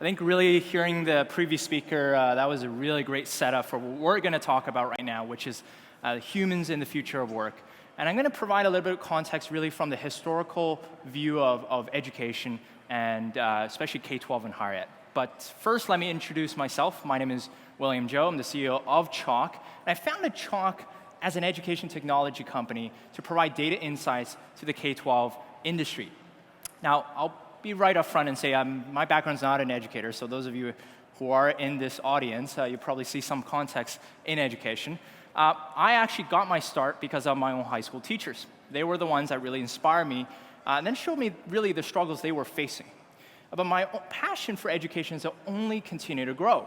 I think really hearing the previous speaker, that was a really great setup for what we're going to talk about right now, which is humans in the future of work. And I'm going to provide a little bit of context really from the historical view of education and especially K-12 and higher ed. But first, let me introduce myself. My name is William Zhou. I'm the CEO of Chalk. And I founded Chalk as an education technology company to provide data insights to the K-12 industry. Now, I'll be right up front and say my background's not an educator, so those of you who are in this audience, you probably see some context in education. I actually got my start because of my own high school teachers. They were the ones that really inspired me and then showed me really the struggles they were facing. But my passion for education has only continued to grow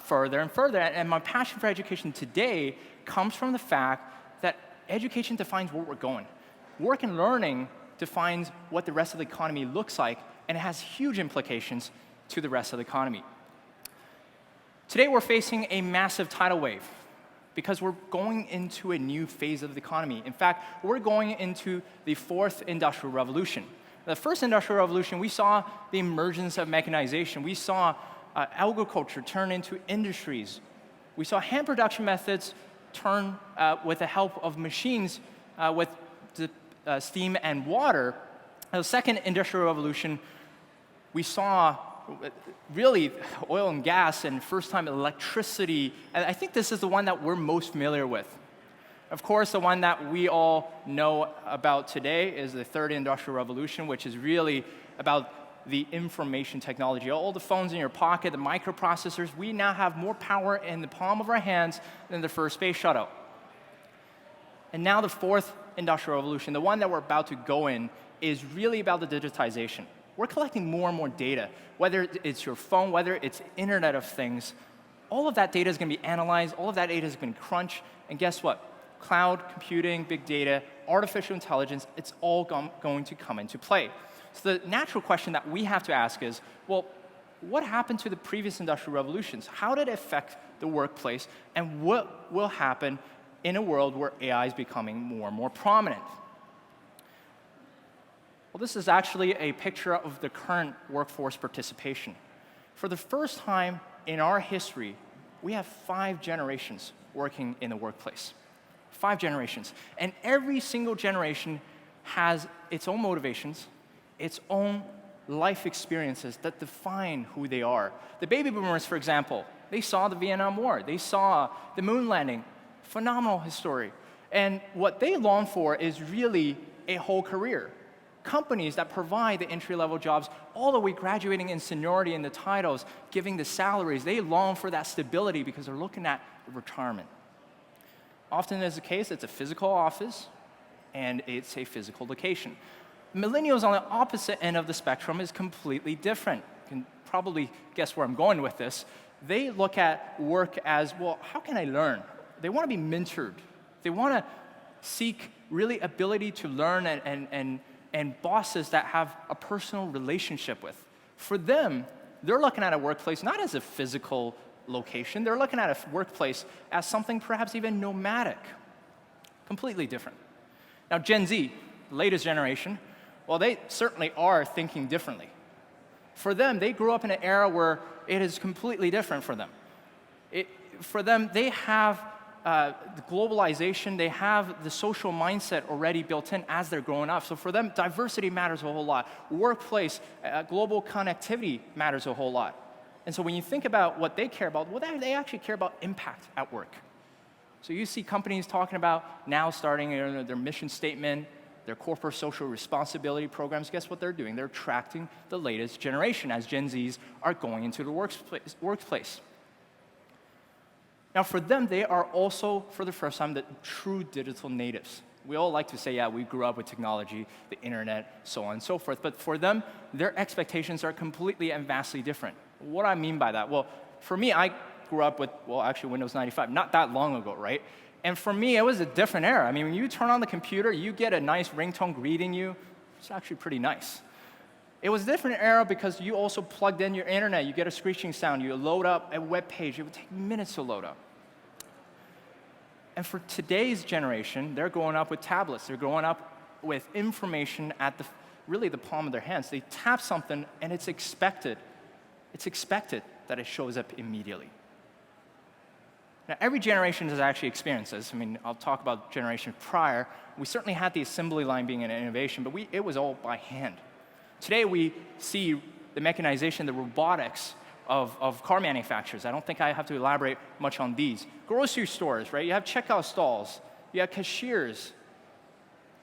further and further, and my passion for education today comes from the fact that education defines where we're going. Work and learning defines what the rest of the economy looks like, and it has huge implications to the rest of the economy. Today, we're facing a massive tidal wave because we're going into a new phase of the economy. In fact, we're going into the fourth industrial revolution. The first industrial revolution, we saw the emergence of mechanization. We saw agriculture turn into industries. We saw hand production methods turn with the help of machines with the steam and water. The second industrial revolution, we saw really oil and gas and first time electricity. And I think this is the one that we're most familiar with. Of course, the one that we all know about today is the third industrial revolution, which is really about the information technology. All the phones in your pocket, the microprocessors, we now have more power in the palm of our hands than the first space shuttle. And now the fourth industrial revolution, the one that we're about to go in, is really about the digitization. We're collecting more and more data, whether it's your phone, whether it's Internet of Things. All of that data is going to be analyzed, all of that data is going to crunch, and guess what? Cloud computing, big data, artificial intelligence, it's all going to come into play. So the natural question that we have to ask is, well, what happened to the previous industrial revolutions? How did it affect the workplace? And what will happen in a world where AI is becoming more and more prominent? Well, this is actually a picture of the current workforce participation. For the first time in our history, we have 5 generations working in the workplace. 5 generations. And every single generation has its own motivations, its own life experiences that define who they are. The baby boomers, for example, they saw the Vietnam War. They saw the moon landing. Phenomenal history. And what they long for is really a whole career. Companies that provide the entry-level jobs, all the way graduating in seniority and the titles, giving the salaries, they long for that stability because they're looking at retirement. Often as the case, it's a physical office and it's a physical location. Millennials on the opposite end of the spectrum is completely different. You can probably guess where I'm going with this. They look at work as, well, how can I learn? They want to be mentored. They want to seek really ability to learn and bosses that have a personal relationship with. For them, they're looking at a workplace not as a physical location. They're looking at a workplace as something perhaps even nomadic. Completely different. Now, Gen Z, the latest generation, well, they certainly are thinking differently. For them, they grew up in an era where it is completely different for them. For them, they have the globalization, they have the social mindset already built in as they're growing up. So for them, diversity matters a whole lot. Workplace, global connectivity matters a whole lot. And so when you think about what they care about, well, they actually care about impact at work. So you see companies talking about now starting their mission statement, their corporate social responsibility programs. Guess what they're doing? They're attracting the latest generation as Gen Zs are going into the workplace. Now, for them, they are also, for the first time, the true digital natives. We all like to say, yeah, we grew up with technology, the internet, so on and so forth. But for them, their expectations are completely and vastly different. What do I mean by that? Well, for me, I grew up with, well, actually Windows 95, not that long ago, right? And for me, it was a different era. I mean, when you turn on the computer, you get a nice ringtone greeting you. It's actually pretty nice. It was a different era because you also plugged in your internet. You get a screeching sound. You load up a web page. It would take minutes to load up. And for today's generation, they're growing up with tablets. They're growing up with information at really the palm of their hands. They tap something, and it's expected it's expected that it shows up immediately. Now, every generation has actually experienced this. I mean, I'll talk about generation prior. We certainly had the assembly line being an innovation, but it was all by hand. Today, we see the mechanization, the robotics of car manufacturers. I don't think I have to elaborate much on these. Grocery stores, right? You have checkout stalls. You have cashiers.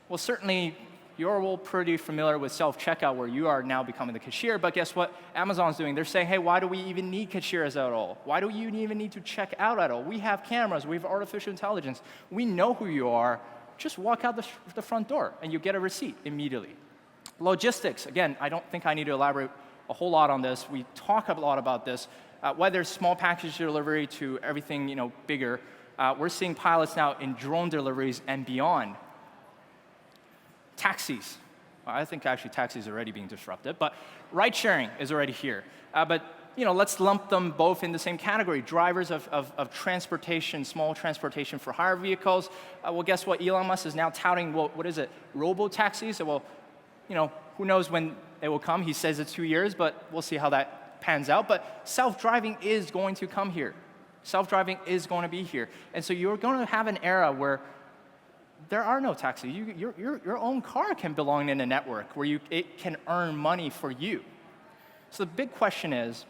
Well, certainly, you're all pretty familiar with self-checkout, where you are now becoming the cashier, but guess what Amazon's doing? They're saying, hey, why do we even need cashiers at all? Why do you even need to check out at all? We have cameras, we have artificial intelligence. We know who you are. Just walk out the front door, and you get a receipt immediately. Logistics, again, I don't think I need to elaborate a whole lot on this. We talk a lot about this, whether it's small package delivery to everything bigger. We're seeing pilots now in drone deliveries and beyond. Taxis. Well, I think actually taxis are already being disrupted, but ride sharing is already here. But let's lump them both in the same category. Drivers of transportation, small transportation for hire vehicles. Well, guess what? Elon Musk is now touting, well, what is it? Robo-taxis? Well, who knows when it will come. He says it's 2 years, but we'll see how that pans out. But self-driving is going to come here. Self-driving is going to be here. And so you're going to have an era where there are no taxis. Your own car can belong in a network where it can earn money for you. So the big question is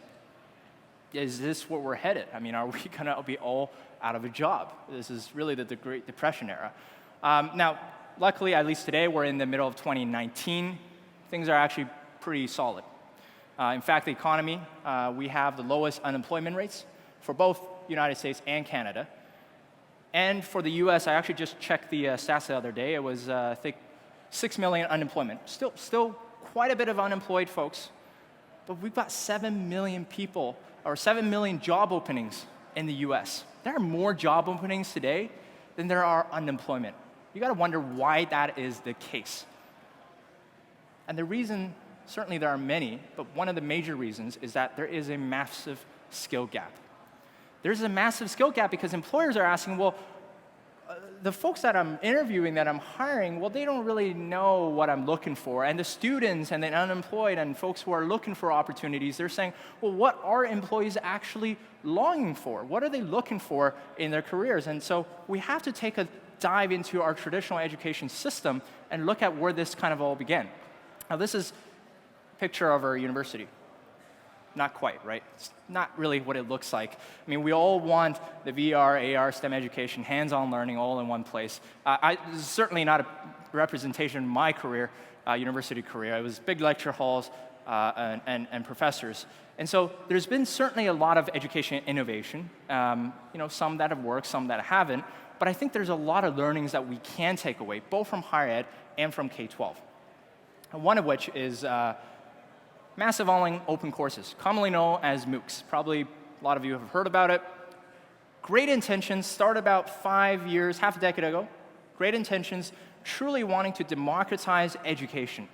this where we're headed? I mean, are we going to be all out of a job? This is really the Great Depression era. Now, luckily, at least today, we're in the middle of 2019. Things are actually pretty solid. In fact, the economy, we have the lowest unemployment rates for both United States and Canada. And for the US, I actually just checked the stats the other day. It was, I think, 6 million unemployment. Still quite a bit of unemployed folks. But we've got 7 million people, or 7 million job openings in the US. There are more job openings today than there are unemployment. You got to wonder why that is the case. And the reason, certainly there are many, but one of the major reasons is that there is a massive skill gap. There's a massive skill gap because employers are asking, well, the folks that I'm interviewing, that I'm hiring, well, they don't really know what I'm looking for. And the students and the unemployed and folks who are looking for opportunities, they're saying, well, what are employees actually longing for? What are they looking for in their careers? And so we have to take a dive into our traditional education system and look at where this kind of all began. Now, this is a picture of our university. Not quite, right? It's not really what it looks like. I mean, we all want the VR, AR, STEM education, hands-on learning all in one place. This is certainly not a representation of my career, university career. It was big lecture halls and professors. And so there's been certainly a lot of education innovation, some that have worked, some that haven't. But I think there's a lot of learnings that we can take away, both from higher ed and from K-12. One of which is massive online open courses, commonly known as MOOCs. Probably a lot of you have heard about it. Great intentions, started about 5 years, half a decade ago. Great intentions, truly wanting to democratize education.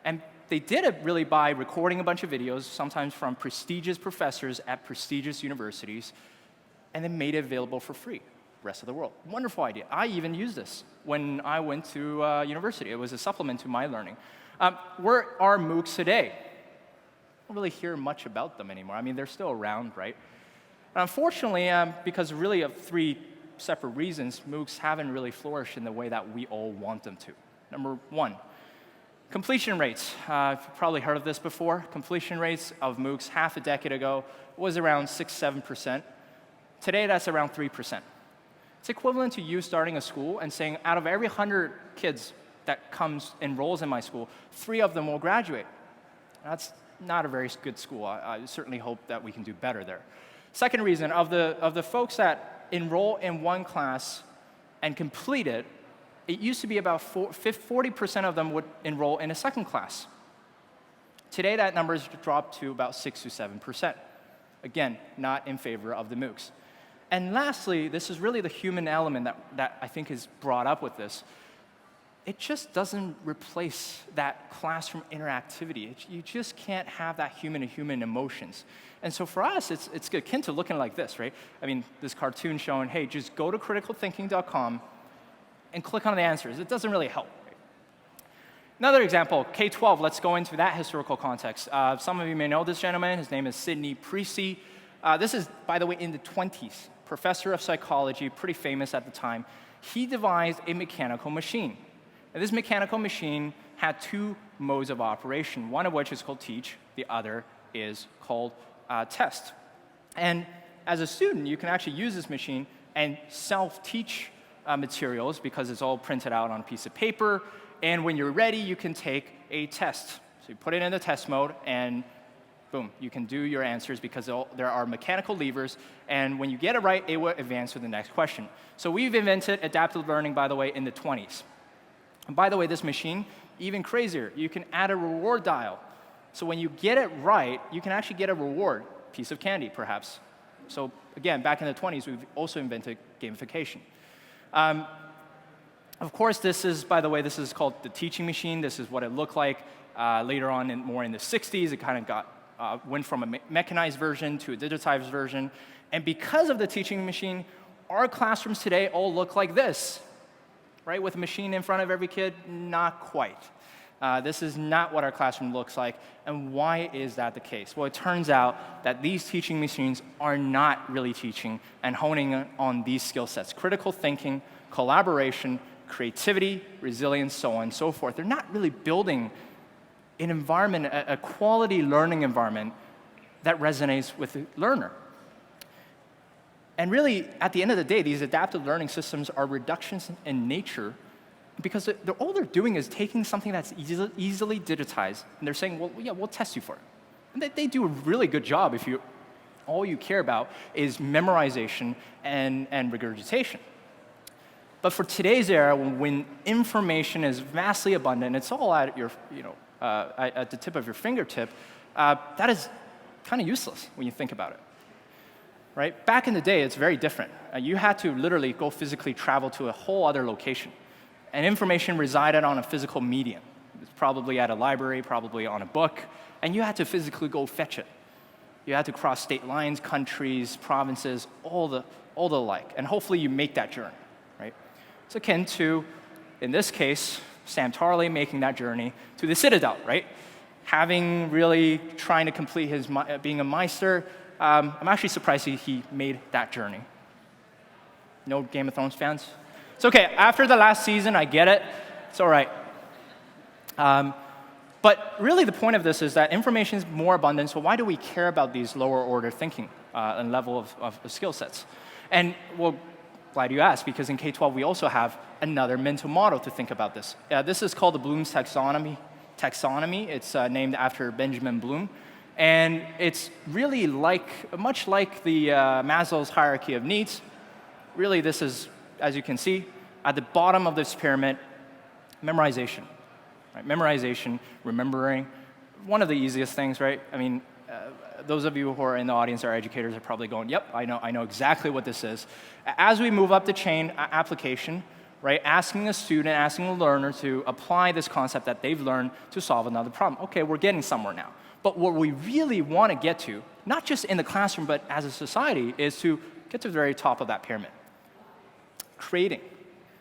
And they did it really by recording a bunch of videos, sometimes from prestigious professors at prestigious universities, and then made it available for free. Rest of the world. Wonderful idea. I even used this when I went to university. It was a supplement to my learning. Where are MOOCs today? I don't really hear much about them anymore. I mean, they're still around, right? And unfortunately, because really of 3 separate reasons, MOOCs haven't really flourished in the way that we all want them to. Number 1, completion rates. You've probably heard of this before. Completion rates of MOOCs half a decade ago was around 6-7%. Today, that's around 3%. It's equivalent to you starting a school and saying, out of every 100 kids that enrolls in my school, 3 of them will graduate. That's not a very good school. I certainly hope that we can do better there. Second reason, of the folks that enroll in one class and complete it, it used to be about 40% of them would enroll in a second class. Today, that number has dropped to about 6 to 7%. Again, not in favor of the MOOCs. And lastly, this is really the human element that I think is brought up with this. It just doesn't replace that classroom interactivity. You just can't have that human-to-human emotions. And so for us, it's akin to looking like this, right? I mean, this cartoon showing, hey, just go to criticalthinking.com and click on the answers. It doesn't really help. Right? Another example, K-12, let's go into that historical context. Some of you may know this gentleman. His name is Sidney Prec. This is, by the way, in the 20s, professor of psychology, pretty famous at the time. He devised a mechanical machine. And this mechanical machine had two modes of operation, one of which is called teach, the other is called test. And as a student, you can actually use this machine and self-teach materials because it's all printed out on a piece of paper. And when you're ready, you can take a test. So you put it in the test mode, and boom, you can do your answers because there are mechanical levers. And when you get it right, it will advance to the next question. So we've invented adaptive learning, by the way, in the 20s. And by the way, this machine, even crazier, you can add a reward dial. So when you get it right, you can actually get a reward, piece of candy, perhaps. So again, back in the 20s, we've also invented gamification. Of course, this is, by the way, this is called the teaching machine. This is what it looked like. Later on, more in the 60s, it kind of went from a mechanized version to a digitized version. And because of the teaching machine, our classrooms today all look like this, right? With a machine in front of every kid? Not quite. This is not what our classroom looks like. And why is that the case? Well, it turns out that these teaching machines are not really teaching and honing on these skill sets: critical thinking, collaboration, creativity, resilience, so on and so forth. They're not really building an environment, a quality learning environment that resonates with the learner. And really, at the end of the day, these adaptive learning systems are reductions in nature because all they're doing is taking something that's easily digitized, and they're saying, well, yeah, we'll test you for it. And they do a really good job if all you care about is memorization and regurgitation. But for today's era, when information is vastly abundant, it's all at your, at the tip of your fingertip, that is kind of useless when you think about it. Right? Back in the day, it's very different. You had to literally go physically travel to a whole other location. And information resided on a physical medium. It's probably at a library, probably on a book, and you had to physically go fetch it. You had to cross state lines, countries, provinces, all the like. And hopefully you make that journey, right? It's akin to, in this case, Sam Tarley making that journey to the Citadel, right? Having really trying to complete his being a Meister. I'm actually surprised he made that journey. No Game of Thrones fans? It's okay. After the last season, I get it. It's all right. But really, the point of this is that information is more abundant, so why do we care about these lower order thinking and level of skill sets? And, well, glad you asked, because in K-12, we also have another mental model to think about this. This is called the Bloom's Taxonomy. It's named after Benjamin Bloom. And it's really much like the Maslow's hierarchy of needs. Really, this is, as you can see, at the bottom of this pyramid, memorization. Right? Memorization, remembering, one of the easiest things, right? I mean, those of you who are in the audience are educators are probably going, yep, I know exactly what this is. As we move up the chain, application, right? Asking a student, asking a learner to apply this concept that they've learned to solve another problem. Okay, we're getting somewhere now. But what we really want to get to, not just in the classroom, but as a society, is to get to the very top of that pyramid. Creating.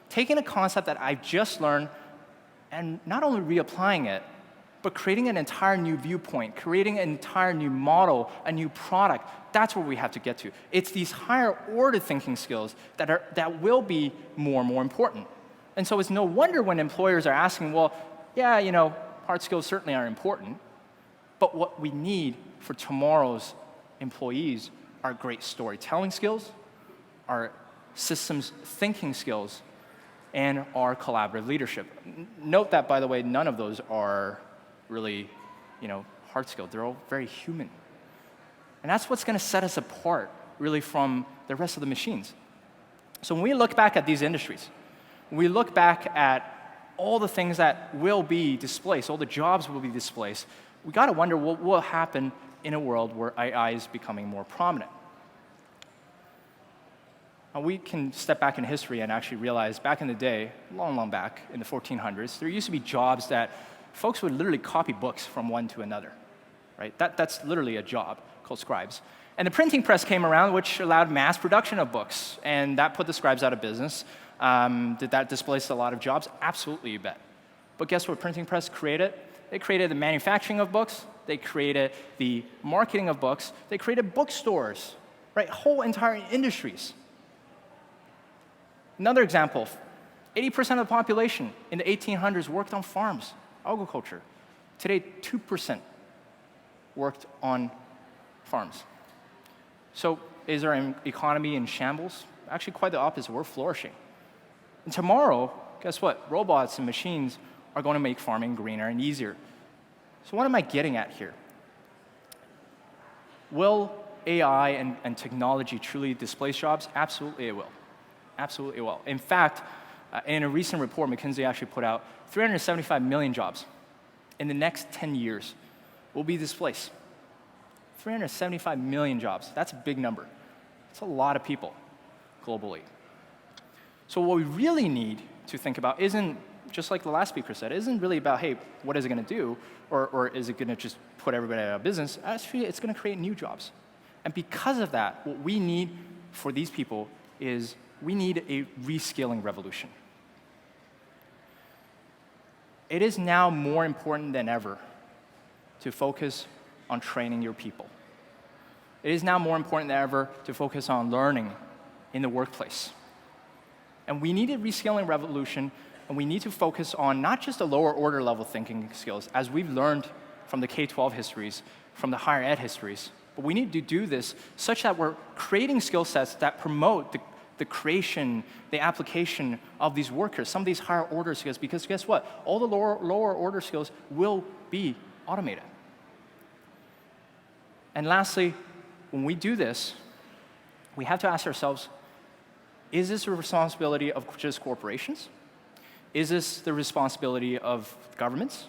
Taking a concept that I've just learned and not only reapplying it, but creating an entire new viewpoint, creating an entire new model, a new product. That's where we have to get to. It's these higher order thinking skills that will be more and more important. And so it's no wonder when employers are asking, well, yeah, hard skills certainly are important, but what we need for tomorrow's employees are great storytelling skills, our systems thinking skills, and our collaborative leadership. Note that, by the way, none of those are really, hard skilled. They're all very human. And that's what's going to set us apart, really, from the rest of the machines. So when we look back at these industries, when we look back at all the things that will be displaced, all the jobs will be displaced, we got to wonder what will happen in a world where AI is becoming more prominent. Now, we can step back in history and actually realize back in the day, long back in the 1400s, there used to be jobs that folks would literally copy books from one to another, right? That's literally a job called scribes. And the printing press came around, which allowed mass production of books, and that put the scribes out of business. Did that displace a lot of jobs? Absolutely, you bet. But guess what printing press created? They created the manufacturing of books. They created the marketing of books. They created bookstores, right? Whole entire industries. Another example, 80% of the population in the 1800s worked on farms, agriculture. Today, 2% worked on farms. So is our economy in shambles? Actually, quite the opposite. We're flourishing. And tomorrow, guess what? Robots and machines are going to make farming greener and easier. So what am I getting at here? Will AI and technology truly displace jobs? Absolutely it will. Absolutely it will. In fact, in a recent report, McKinsey actually put out 375 million jobs in the next 10 years will be displaced. 375 million jobs. That's a big number. That's a lot of people globally. So what we really need to think about isn't, just like the last speaker said, isn't really about, hey, what is it going to do? Or is it going to just put everybody out of business? Actually, it's going to create new jobs. And because of that, what we need for these people is we need a rescaling revolution. It is now more important than ever to focus on training your people. It is now more important than ever to focus on learning in the workplace. And we need a rescaling revolution, and we need to focus on not just the lower order level thinking skills, as we've learned from the K-12 histories, from the higher ed histories, but we need to do this such that we're creating skill sets that promote the creation, the application of these workers, some of these higher order skills, because guess what? All the lower order skills will be automated. And lastly, when we do this, we have to ask ourselves, is this a responsibility of just corporations? Is this the responsibility of governments,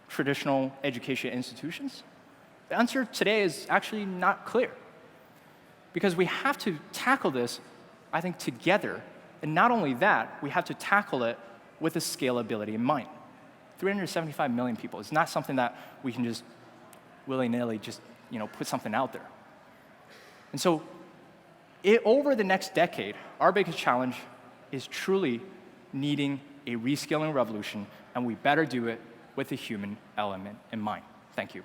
traditional education institutions? The answer today is actually not clear. Because we have to tackle this, I think, together. And not only that, we have to tackle it with the scalability in mind. 375 million people. It's not something that we can just willy-nilly just put something out there. And so over the next decade, our biggest challenge is truly needing a reskilling revolution, and we better do it with the human element in mind. Thank you.